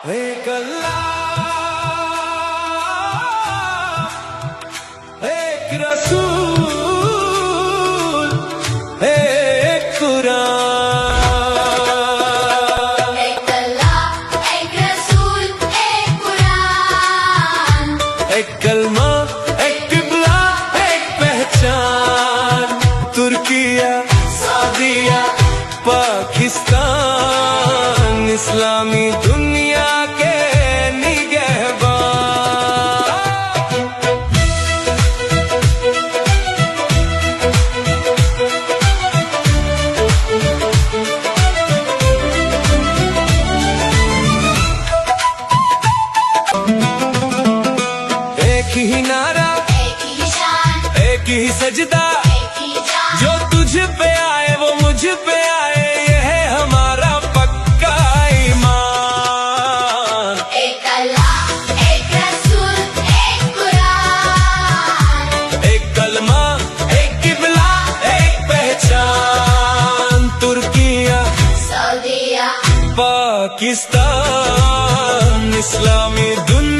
एक अल्लाह, एक रसूल, एक कुरान। एक अल्लाह, एक रसूल, एक कुरान। एक कलमा, एक किबला, एक पहचान। तुर्किया, सऊदीया, पाकिस्तान, इस्लामी दुनिया के निगहबान। एक ही नारा, एक ही शान, एक ही सजदा, एक ही जान। जो तुझ पे आए वो मुझ पे आए, ये है हमारा पक्का ईमान। एक अल्लाह, एक रसूल, एक कुरान। एक कलमा, एक किबला, एक पहचान। तुर्किया, सऊदीया, पाकिस्तान, इस्लामी दुनिया